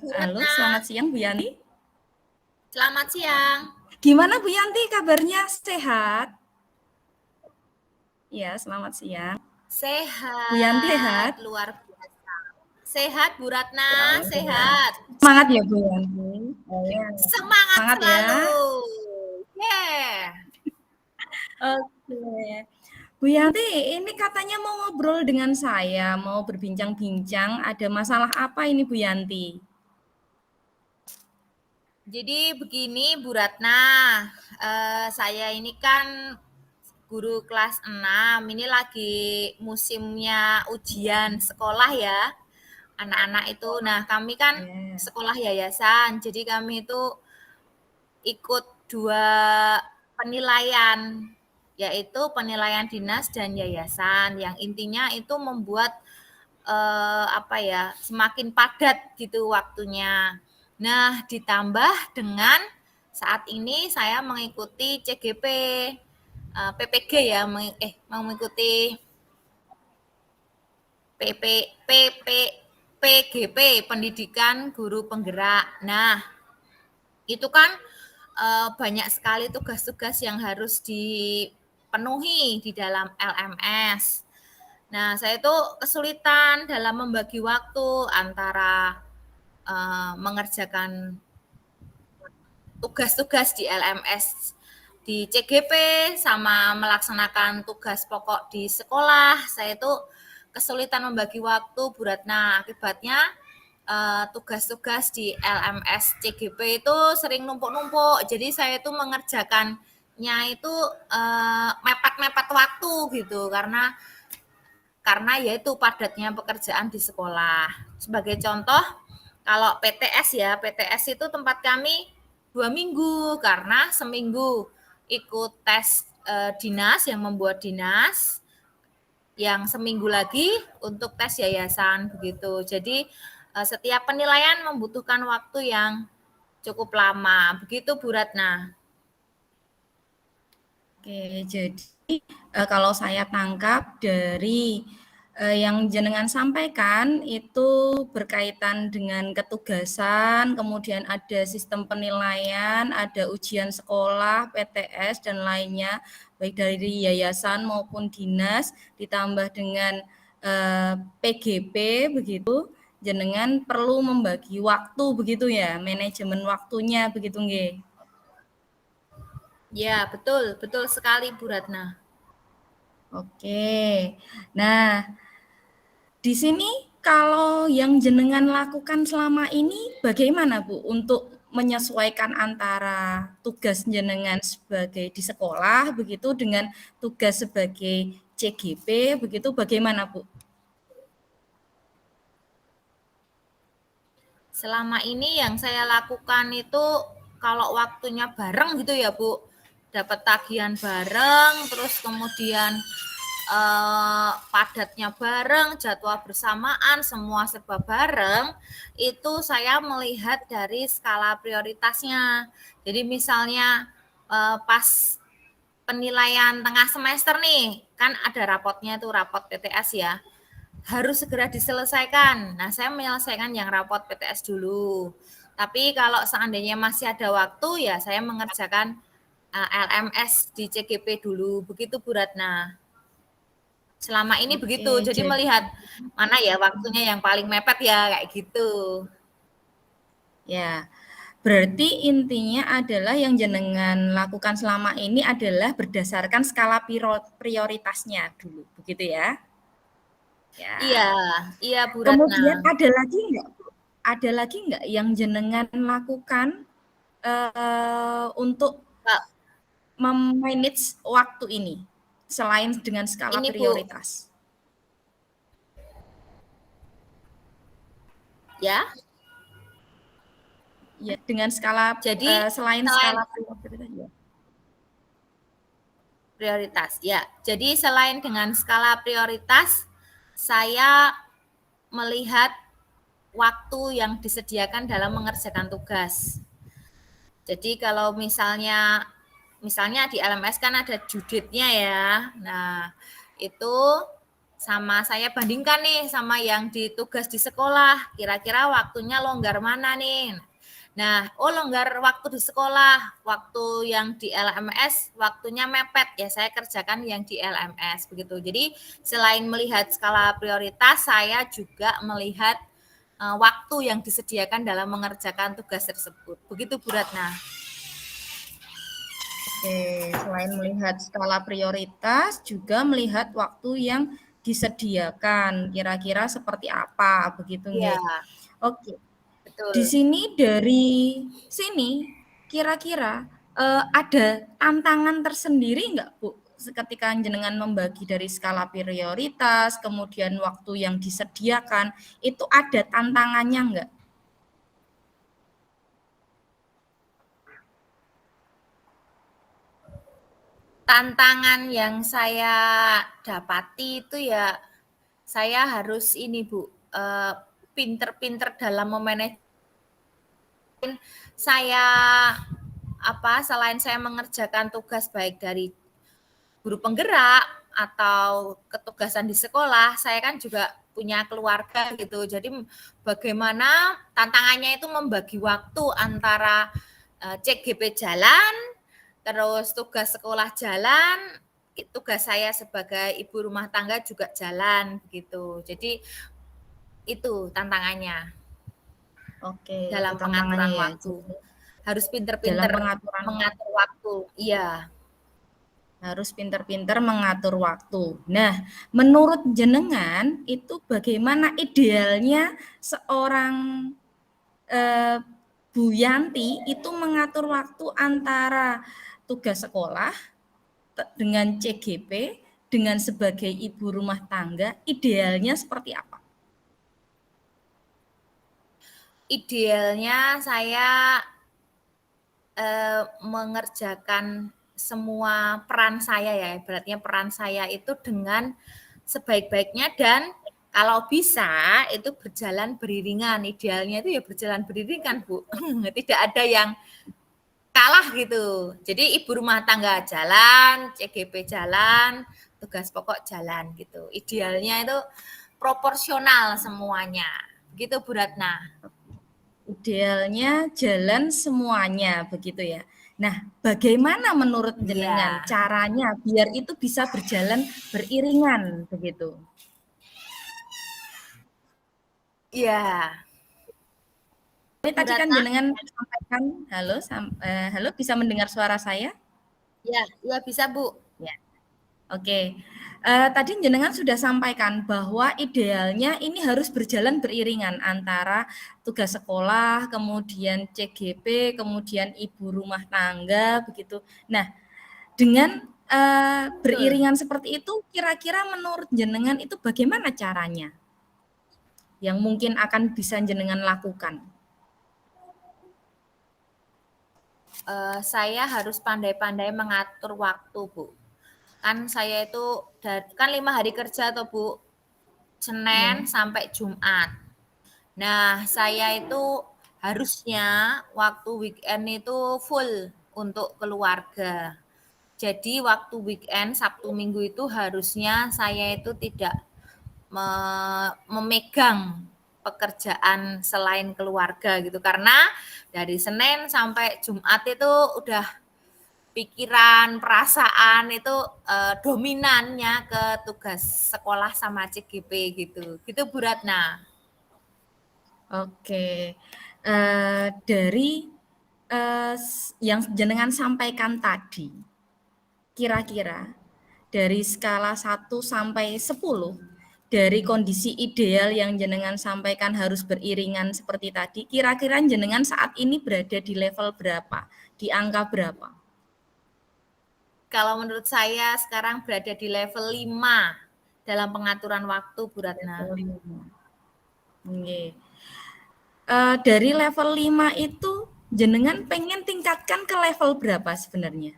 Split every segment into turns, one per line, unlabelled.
Bu
Halo,
Ratna.
selamat siang Bu Yanti.
Selamat siang.
Gimana Bu Yanti kabarnya? Sehat? Ya, selamat siang. Bu Yanti
Sehat,
sehat?
luar biasa. Sehat Bu Ratna,
Alhamdulillah.
sehat.
Semangat ya Bu Yanti. Oh, ya.
Semangat
Semangat ya.
selalu. Yeah.
Oke. Bu Yanti, ini katanya mau ngobrol dengan saya, mau berbincang-bincang. Ada masalah apa ini Bu Yanti?
Jadi begini Bu Ratna, saya ini kan guru kelas 6. Ini lagi musimnya ujian sekolah ya. Anak-anak itu, nah kami kan
Ya.
sekolah yayasan, jadi kami itu ikut 2 penilaian, yaitu penilaian dinas dan yayasan, yang intinya itu membuat semakin padat gitu waktunya. Nah, ditambah dengan saat ini saya mengikuti CGP, PPG ya, mengikuti PP, PP, PGP, Pendidikan Guru Penggerak. Nah, itu kan banyak sekali tugas-tugas yang harus dipenuhi di dalam LMS. Nah, saya itu kesulitan dalam membagi waktu antara mengerjakan tugas-tugas di LMS di CGP sama melaksanakan tugas pokok di sekolah. Saya itu kesulitan membagi waktu, Bu Ratna. Akibatnya tugas-tugas di LMS CGP itu sering numpuk-numpuk. Jadi saya itu mengerjakannya itu mepet-mepet waktu gitu karena yaitu padatnya pekerjaan di sekolah. Sebagai contoh, kalau PTS ya, PTS itu tempat kami 2 minggu karena seminggu ikut tes dinas yang membuat dinas, yang seminggu lagi untuk tes yayasan begitu. Jadi setiap penilaian membutuhkan waktu yang cukup lama. Begitu Bu Ratna.
Oke, jadi kalau saya tangkap dari yang jenengan sampaikan itu berkaitan dengan ketugasan, kemudian ada sistem penilaian, ada ujian sekolah, PTS dan lainnya, baik dari yayasan maupun dinas, ditambah dengan PGP begitu, jenengan perlu membagi waktu begitu ya, manajemen waktunya begitu nggih.
Ya, betul, betul sekali Bu Ratna.
Oke. Nah, di sini kalau yang jenengan lakukan selama ini bagaimana Bu untuk menyesuaikan antara tugas jenengan sebagai di sekolah begitu dengan tugas sebagai CGP begitu bagaimana Bu?
Selama ini yang saya lakukan itu kalau waktunya bareng gitu ya Bu, dapat tagihan bareng, terus kemudian padatnya bareng, jadwal bersamaan, semua serba bareng, itu saya melihat dari skala prioritasnya. Jadi misalnya pas penilaian tengah semester nih, kan ada rapotnya tuh, rapot PTS ya, harus segera diselesaikan. Nah, saya menyelesaikan yang rapot PTS dulu. Tapi kalau seandainya masih ada waktu, ya saya mengerjakan LMS di CGP dulu. Begitu Bu Ratna. Selama ini begitu.
Oke,
Jadi
jadi
melihat mana ya waktunya yang paling mepet ya kayak gitu.
ya berarti intinya adalah yang jenengan lakukan selama ini adalah berdasarkan skala prioritasnya dulu, begitu ya?
Iya,
Ya.
iya Bu Ratna.
Kemudian ada lagi nggak, ada lagi nggak yang jenengan lakukan untuk
Kak,
memanage waktu ini selain dengan skala
ini Bu,
prioritas?
ya.
Ya, dengan skala
Jadi
selain
selain
skala prioritas ya.
prioritas, ya. Jadi selain dengan skala prioritas, saya melihat waktu yang disediakan dalam mengerjakan tugas. Jadi kalau misalnya di LMS kan ada juditnya ya. Nah, itu sama saya bandingkan nih sama yang ditugas di sekolah, kira-kira waktunya longgar mana nih. Nah, longgar waktu di sekolah, waktu yang di LMS waktunya mepet ya saya kerjakan yang di LMS begitu. Jadi selain melihat skala prioritas, saya juga melihat waktu yang disediakan dalam mengerjakan tugas tersebut. Begitu Bu Ratna.
Oke, selain melihat skala prioritas, juga melihat waktu yang disediakan, kira-kira seperti apa, begitu
Iya,
nggih? Oke, di
betul.
sini dari sini kira-kira, ada tantangan tersendiri nggak, Bu, ketika jenengan membagi dari skala prioritas, kemudian waktu yang disediakan, itu ada tantangannya nggak?
Tantangan yang saya dapati itu ya saya harus ini Bu, pinter-pinter dalam memanage saya selain saya mengerjakan tugas baik dari guru penggerak atau ketugasan di sekolah, saya kan juga punya keluarga gitu. Jadi bagaimana tantangannya itu membagi waktu antara CGP jalan, terus tugas sekolah jalan, tugas saya sebagai ibu rumah tangga juga jalan gitu. Jadi itu tantangannya
Oke, itu
dalam
tantangannya
pengaturan
ya.
waktu.
Jadi
Harus
dalam
pinter-pinter
pengaturan
mengatur waktu. Iya.
harus pinter-pinter mengatur waktu. Nah, menurut jenengan itu bagaimana idealnya seorang eh, Bu Yanti itu mengatur waktu antara tugas sekolah dengan CGP dengan sebagai ibu rumah tangga, idealnya seperti apa?
Idealnya saya mengerjakan semua peran saya ya, ibaratnya peran saya itu dengan sebaik-baiknya dan kalau bisa itu berjalan beriringan. Idealnya itu ya berjalan beriringan, Bu. Tidak ada yang kalah gitu. Jadi ibu rumah tangga jalan, CGP jalan, tugas pokok jalan gitu. Idealnya itu proporsional semuanya. Gitu Bu Ratna.
Idealnya jalan semuanya begitu ya. Nah, bagaimana menurut jenengan
Iya.
caranya biar itu bisa berjalan beriringan begitu?
Iya.
Ini
Bu
tadi kan
Ratna.
jenengan sampaikan, halo, halo, bisa mendengar suara saya?
Iya, iya bisa Bu.
Ya, oke. Tadi jenengan sudah sampaikan bahwa idealnya ini harus berjalan beriringan antara tugas sekolah, kemudian CGP, kemudian ibu rumah tangga, begitu. Nah, dengan
Betul.
beriringan seperti itu, kira-kira menurut jenengan itu bagaimana caranya? Yang mungkin akan bisa jenengan lakukan?
Saya harus pandai-pandai mengatur waktu, Bu. Kan saya itu kan 5 hari kerja tuh, Bu. Senin
Iya.
sampai Jumat. Nah, saya itu harusnya waktu weekend itu full untuk keluarga. Jadi waktu weekend Sabtu Minggu itu harusnya saya itu tidak memegang pekerjaan selain keluarga gitu karena dari Senin sampai Jumat itu udah pikiran, perasaan itu dominannya ke tugas sekolah sama CGP gitu. Gitu Bu Ratna.
Oke. Dari yang jenengan sampaikan tadi, kira-kira dari skala 1 sampai 10, dari kondisi ideal yang jenengan sampaikan harus beriringan seperti tadi, kira-kira jenengan saat ini berada di level berapa? Di angka berapa?
Kalau menurut saya sekarang berada di level 5 dalam pengaturan waktu Bu Ratna.
Level 5. Oke. Dari level 5 itu jenengan pengen tingkatkan ke level berapa sebenarnya?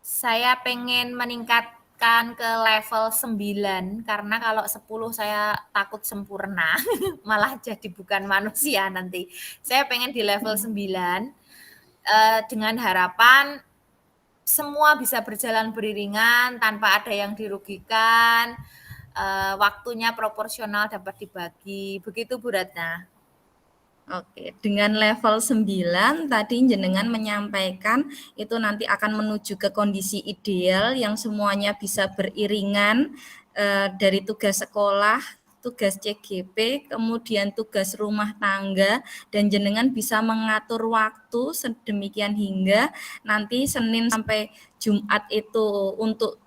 Saya pengen meningkatkan ke level 9 karena kalau 10 saya takut sempurna, malah jadi bukan manusia nanti. Saya pengen di level 9 dengan harapan semua bisa berjalan beriringan tanpa ada yang dirugikan, waktunya proporsional dapat dibagi. Begitu Bu Ratna.
Oke, dengan level 9 tadi jenengan menyampaikan itu nanti akan menuju ke kondisi ideal yang semuanya bisa beriringan dari tugas sekolah, tugas CGP, kemudian tugas rumah tangga, dan jenengan bisa mengatur waktu sedemikian hingga nanti Senin sampai Jumat itu untuk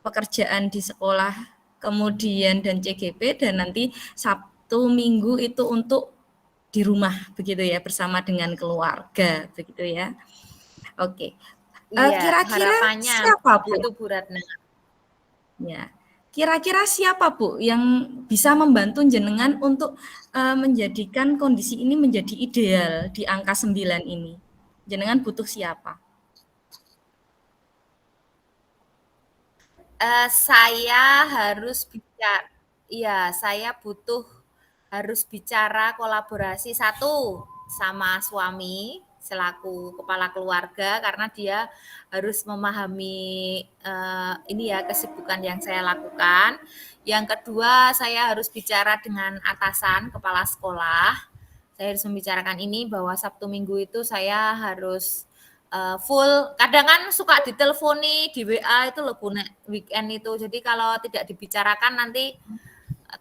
pekerjaan di sekolah, kemudian dan CGP, dan nanti Sabtu Minggu itu untuk di rumah begitu ya, bersama dengan keluarga begitu ya. Oke.
Iya,
Kira-kira
harapannya
siapa Bu?
begitu Bu Ratna.
Ya. Kira-kira siapa Bu yang bisa membantu jenengan untuk menjadikan kondisi ini menjadi ideal di angka 9 ini? Jenengan butuh siapa?
Saya harus bicara, iya, saya harus bicara kolaborasi satu sama suami selaku kepala keluarga karena dia harus memahami ini ya kesibukan yang saya lakukan. Yang kedua, saya harus bicara dengan atasan kepala sekolah. Saya harus membicarakan ini bahwa Sabtu Minggu itu saya harus full. Kadang kan suka diteleponi di WA itu loh Bu, weekend itu. Jadi kalau tidak dibicarakan nanti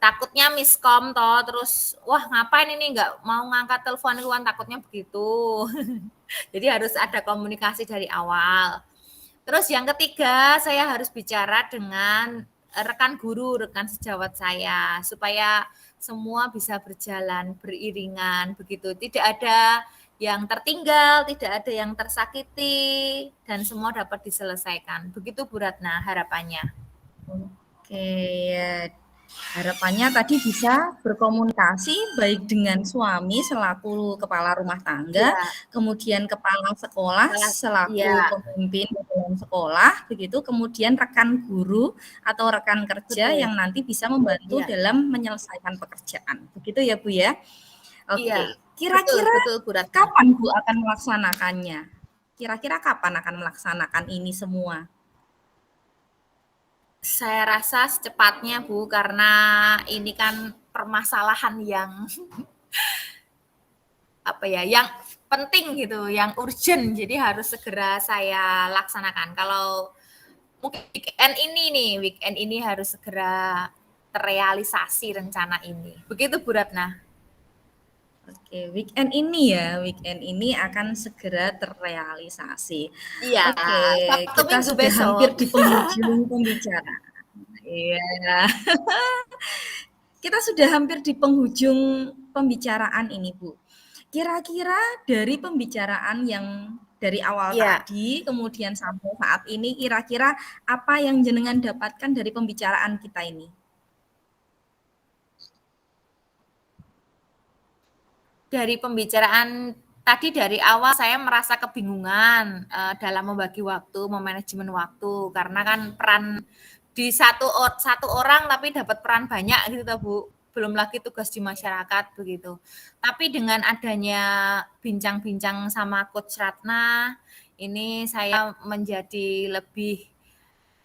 takutnya miskom toh, terus wah ngapain ini nggak mau ngangkat telepon itu kan takutnya begitu. Jadi harus ada komunikasi dari awal. Terus yang ketiga, saya harus bicara dengan rekan guru, rekan sejawat saya, supaya semua bisa berjalan beriringan begitu. Tidak ada yang tertinggal, tidak ada yang tersakiti, dan semua dapat diselesaikan. Begitu Bu Ratna harapannya.
Oke, ya. Harapannya tadi bisa berkomunikasi baik dengan suami selaku kepala rumah tangga,
Iya,
kemudian kepala sekolah
iya,
selaku pemimpin dalam sekolah, begitu, kemudian rekan guru atau rekan kerja
betul.
yang nanti bisa membantu
Iya,
dalam menyelesaikan pekerjaan. Begitu ya, Bu ya?
iya,
Oke,
betul,
kira-kira
betul Bu Ratna.
kapan Bu akan melaksanakannya? Kira-kira kapan akan melaksanakan ini semua?
Saya rasa secepatnya Bu, karena ini kan permasalahan yang apa ya, yang penting gitu, yang urgent, jadi harus segera saya laksanakan. Kalau mungkin weekend ini harus segera terrealisasi rencana ini. Begitu Bu Ratna.
Oke, weekend ini akan segera terrealisasi.
Iya,
Oke,
Sabtu
kita
Minggu
sudah
besok.
hampir di penghujung pembicaraan. Iya, kita sudah hampir di penghujung pembicaraan ini, Bu. Kira-kira dari pembicaraan yang dari awal
Iya,
tadi, kemudian sampai saat ini, kira-kira apa yang jenengan dapatkan dari pembicaraan kita ini?
dari pembicaraan tadi dari awal saya merasa kebingungan dalam membagi waktu, memanajemen waktu karena kan peran di satu orang tapi dapat peran banyak gitu toh Bu. Belum lagi tugas di masyarakat begitu. Tapi dengan adanya bincang-bincang sama Coach Ratna, ini saya menjadi lebih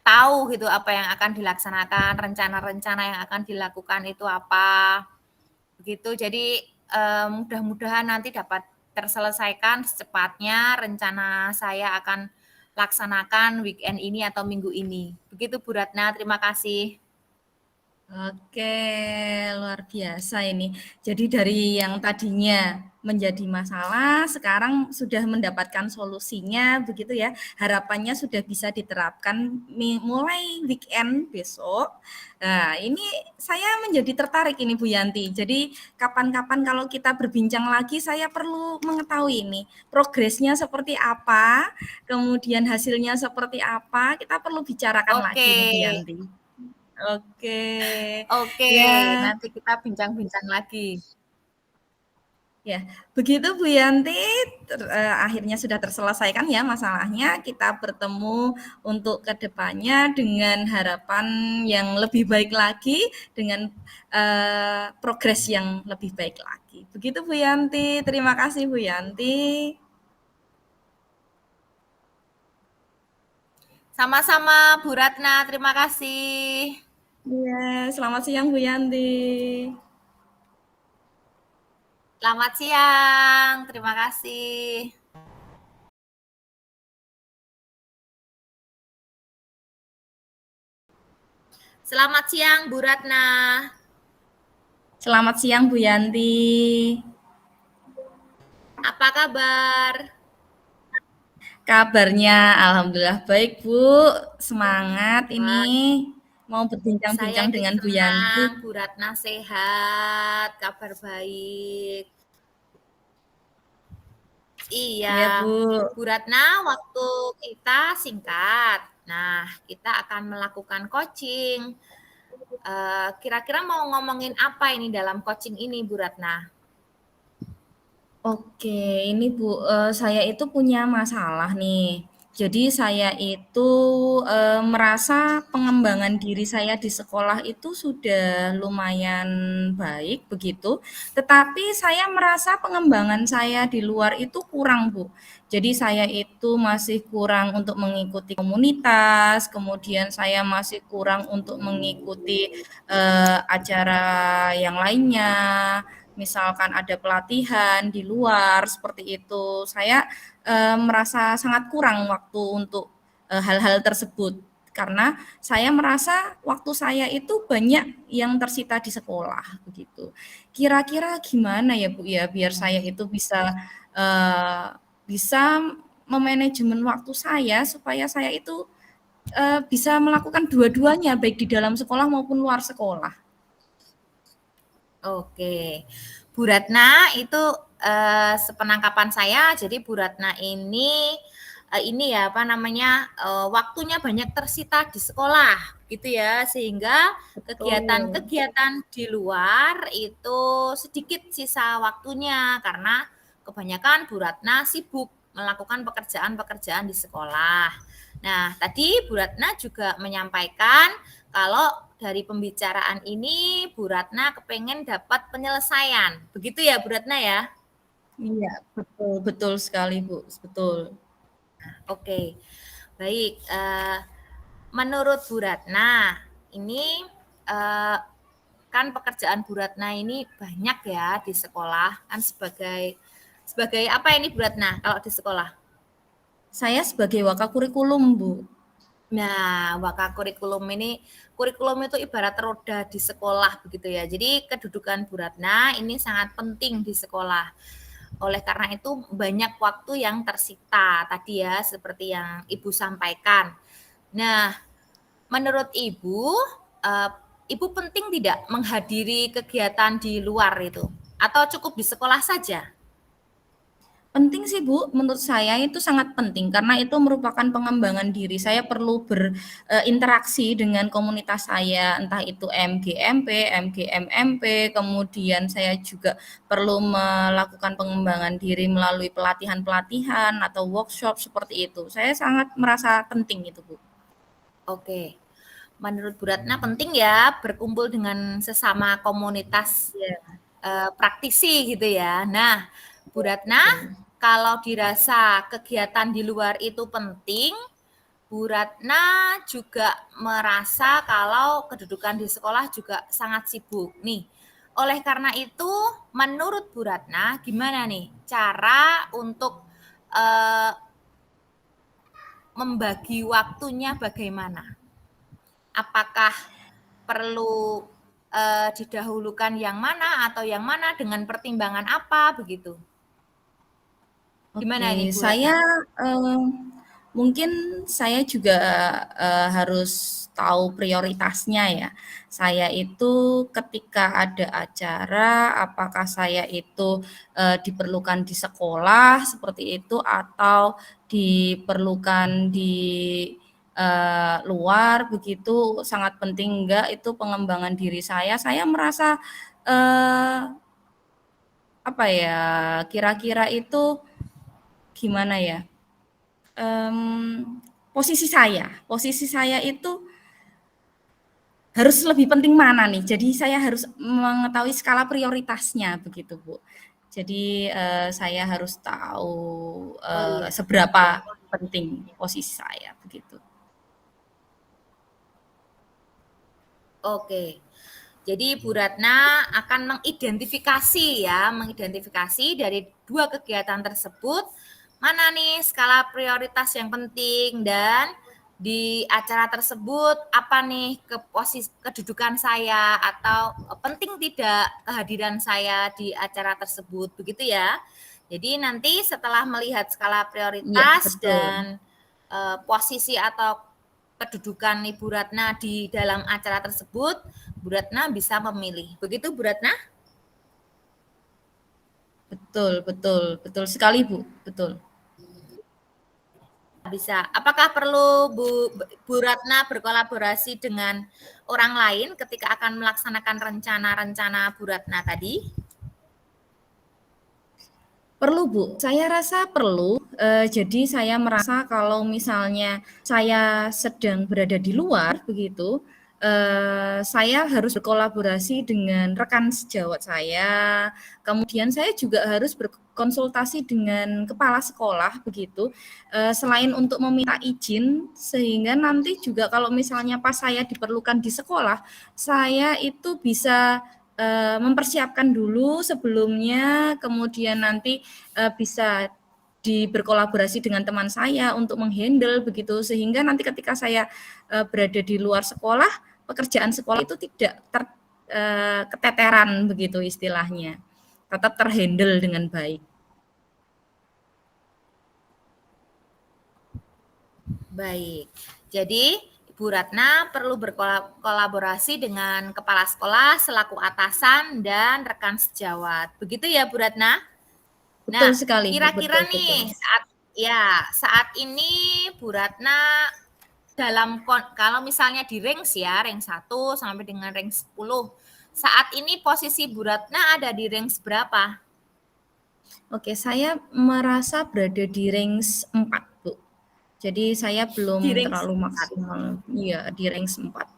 tahu gitu apa yang akan dilaksanakan, rencana-rencana yang akan dilakukan itu apa. Begitu. Jadi mudah-mudahan nanti dapat terselesaikan secepatnya rencana saya akan laksanakan weekend ini atau minggu ini. Begitu Bu Ratna, terima kasih.
Oke, luar biasa ini. Jadi dari yang tadinya menjadi masalah, sekarang sudah mendapatkan solusinya, begitu ya. Harapannya sudah bisa diterapkan mulai weekend besok. Nah, ini saya menjadi tertarik ini Bu Yanti. Jadi kapan-kapan kalau kita berbincang lagi, saya perlu mengetahui ini progresnya seperti apa, kemudian hasilnya seperti apa. Kita perlu bicarakan
Oke,
lagi nih Bu Yanti. Oke.
oke,
Ya,
nanti kita bincang-bincang lagi.
ya. Begitu Bu Yanti, akhirnya sudah terselesaikan ya masalahnya. Kita bertemu untuk kedepannya dengan harapan yang lebih baik lagi, dengan progres yang lebih baik lagi. Begitu Bu Yanti. Terima kasih Bu Yanti.
Sama-sama Bu Ratna, terima kasih.
Iya, selamat siang Bu Yanti.
Selamat siang, terima kasih. Selamat siang Bu Ratna.
Selamat siang Bu Yanti.
Apa kabar?
Kabarnya alhamdulillah baik Bu. Semangat ini
Wah,
mau
saya
berbincang-bincang
ikut
dengan Bu Yanti.
senang, Bu Ratna sehat, kabar baik.
Iya Bu.
Iya, Bu Ratna, waktu kita singkat. Nah, kita akan melakukan coaching. Kira-kira mau ngomongin apa ini dalam coaching ini, Bu Ratna?
Oke, ini Bu, saya itu punya masalah nih. Jadi saya itu, merasa pengembangan diri saya di sekolah itu sudah lumayan baik begitu, tetapi saya merasa pengembangan saya di luar itu kurang, Bu. Jadi saya itu masih kurang untuk mengikuti komunitas, kemudian saya masih kurang untuk mengikuti, acara yang lainnya, misalkan ada pelatihan di luar seperti itu, saya merasa sangat kurang waktu untuk hal-hal tersebut karena saya merasa waktu saya itu banyak yang tersita di sekolah begitu. Kira-kira gimana ya Bu ya biar saya itu bisa memanajemen waktu saya supaya saya itu bisa melakukan dua-duanya baik di dalam sekolah maupun luar sekolah.
Oke, Bu Ratna itu sepenangkapan saya, jadi Bu Ratna ini ya apa namanya waktunya banyak tersita di sekolah, gitu ya, sehingga
Betul.
kegiatan-kegiatan di luar itu sedikit sisa waktunya karena kebanyakan Bu Ratna sibuk melakukan pekerjaan-pekerjaan di sekolah. Nah, tadi Bu Ratna juga menyampaikan kalau dari pembicaraan ini Bu Ratna kepengen dapat penyelesaian. Begitu ya Bu Ratna ya?
Iya, betul betul sekali, Bu, betul.
Oke. Baik, menurut Bu Ratna, ini eh, kan pekerjaan Bu Ratna ini banyak ya di sekolah kan sebagai sebagai apa ini Bu Ratna kalau di sekolah?
Saya sebagai wakakurikulum, Bu.
Nah, kurikulum itu ibarat roda di sekolah begitu ya. Jadi kedudukan Bu Ratna ini sangat penting di sekolah. Oleh karena itu banyak waktu yang tersita tadi ya seperti yang Ibu sampaikan. Nah, menurut Ibu, eh, Ibu penting tidak menghadiri kegiatan di luar itu? Atau cukup di sekolah saja?
Penting sih, Bu, menurut saya itu sangat penting karena itu merupakan pengembangan diri. Saya perlu berinteraksi dengan komunitas saya, entah itu MGMP, MGMMP, kemudian saya juga perlu melakukan pengembangan diri melalui pelatihan-pelatihan atau workshop seperti itu. Saya sangat merasa penting itu, Bu.
Oke. Menurut Bu Ratna penting ya berkumpul dengan sesama komunitas
Iya,
praktisi gitu ya. Nah, Bu Ratna,
betul.
kalau dirasa kegiatan di luar itu penting, Bu Ratna juga merasa kalau kedudukan di sekolah juga sangat sibuk. Nih, oleh karena itu, menurut Bu Ratna, gimana nih cara untuk eh, membagi waktunya bagaimana? Apakah perlu didahulukan yang mana atau yang mana dengan pertimbangan apa begitu? Gimana ini
Oke,
Bu Ratna?
saya, mungkin saya juga, harus tahu prioritasnya ya. Saya itu ketika ada acara, apakah saya itu, diperlukan di sekolah seperti itu atau diperlukan di, luar begitu, sangat penting enggak, itu pengembangan diri saya. Saya merasa, eee, apa ya, kira-kira itu gimana ya, posisi saya itu harus lebih penting mana nih, jadi saya harus mengetahui skala prioritasnya begitu, Bu. Jadi, saya harus tahu,
Oh iya.
seberapa penting posisi saya begitu.
Oke. Jadi Bu Ratna akan mengidentifikasi dari dua kegiatan tersebut, mana nih skala prioritas yang penting dan di acara tersebut apa nih kedudukan saya atau penting tidak kehadiran saya di acara tersebut, begitu ya. Jadi nanti setelah melihat skala
Iya,
prioritas
betul.
dan posisi atau kedudukan Ibu Ratna di dalam acara tersebut, Bu Ratna bisa memilih. Begitu Bu Ratna?
Betul, betul, betul sekali, Bu. Betul.
Bisa. Apakah perlu Bu Ratna berkolaborasi dengan orang lain ketika akan melaksanakan rencana-rencana Bu Ratna tadi?
Perlu, Bu. Saya rasa perlu. Jadi saya merasa kalau misalnya saya sedang berada di luar begitu, saya harus berkolaborasi dengan rekan sejawat saya. Kemudian saya juga harus berkonsultasi dengan kepala sekolah begitu. Selain untuk meminta izin, sehingga nanti juga kalau misalnya pas saya diperlukan di sekolah, saya itu bisa mempersiapkan dulu sebelumnya, kemudian nanti bisa berkolaborasi dengan teman saya untuk menghandle begitu, sehingga nanti ketika saya berada di luar sekolah, pekerjaan sekolah itu tidak keteteran begitu istilahnya, tetap terhandle dengan baik.
Baik. Jadi Ibu Ratna perlu berkolaborasi dengan kepala sekolah selaku atasan dan rekan sejawat. Begitu ya Bu Ratna?
Betul
Nah,
sekali, Bu,
kira-kira
betul, betul.
nih saat ini Bu Ratna kalau misalnya di rank 1 sampai dengan rank 10. Saat ini posisi Bu Ratna ada di rank berapa?
Oke, saya merasa berada di range 4, Bu. Jadi saya
Di
belum
rank
terlalu
4.
maksimal, iya di range 4.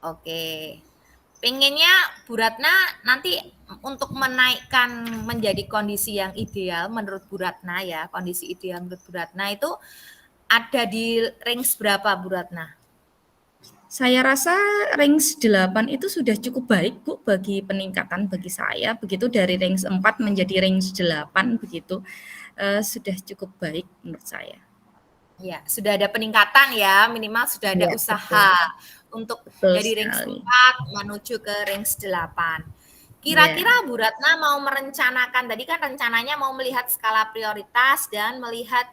Oke. Pengennya Bu Ratna nanti untuk menaikkan menjadi kondisi yang ideal menurut Bu Ratna ya, kondisi ideal menurut Bu Ratna itu ada di range berapa Bu Ratna?
Saya rasa range 8 itu sudah cukup baik, Bu, bagi peningkatan bagi saya, begitu dari range 4 menjadi range 8 begitu, sudah cukup baik menurut saya.
Ya, sudah ada peningkatan ya, minimal sudah ada
Iya, betul,
usaha untuk
betul
dari range
sekali.
4 menuju ke range 8.
Iya,
Kira-kira Bu Ratna mau merencanakan, tadi kan rencananya mau melihat skala prioritas dan melihat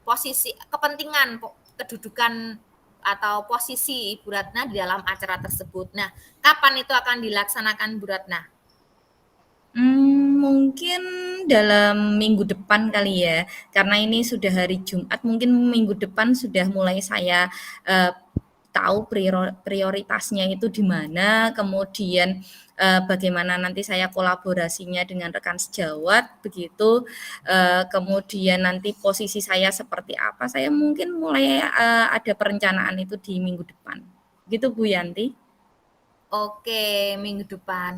posisi kepentingan kedudukan atau posisi Ibu Ratna di dalam acara tersebut. Nah, kapan itu akan dilaksanakan Bu Ratna?
mungkin dalam minggu depan kali ya, karena ini sudah hari Jumat, mungkin minggu depan sudah mulai saya, eee, tahu prioritasnya itu di mana, kemudian, bagaimana nanti saya kolaborasinya dengan rekan sejawat begitu, kemudian nanti posisi saya seperti apa, saya mungkin mulai, ada perencanaan itu di minggu depan. Gitu Bu Yanti.
Oke, minggu depan.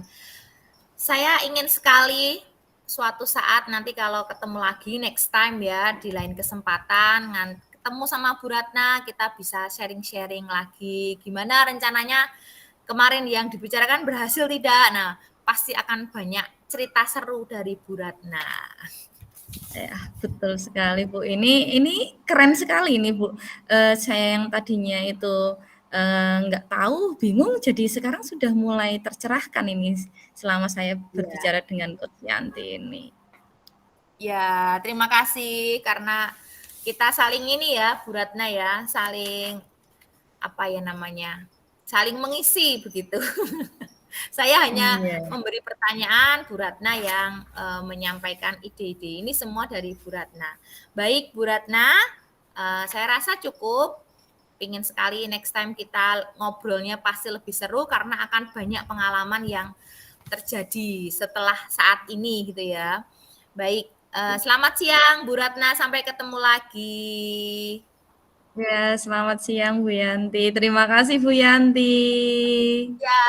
Saya ingin sekali suatu saat nanti kalau ketemu lagi next time ya di lain kesempatan ketemu sama Bu Ratna kita bisa sharing-sharing lagi gimana rencananya kemarin yang dibicarakan berhasil tidak. Nah, pasti akan banyak cerita seru dari Bu Ratna.
Ya, betul sekali, Bu. Ini keren sekali ini, Bu. Saya yang tadinya itu, nggak tahu, bingung, jadi sekarang sudah mulai tercerahkan ini selama saya
Ya,
berbicara dengan Coach Yanti ini.
ya, terima kasih karena kita saling ini ya, Bu Ratna ya, saling apa ya namanya, saling mengisi begitu. Saya hanya
Iya.
memberi pertanyaan, Bu Ratna yang menyampaikan ide-ide. Ini semua dari Bu Ratna. Baik, Bu Ratna, saya rasa cukup. Pingin sekali next time kita ngobrolnya pasti lebih seru karena akan banyak pengalaman yang terjadi setelah saat ini gitu ya. Baik, selamat siang Bu Ratna, sampai ketemu lagi.
Ya, selamat siang Bu Yanti. Terima kasih Bu Yanti.
Ya.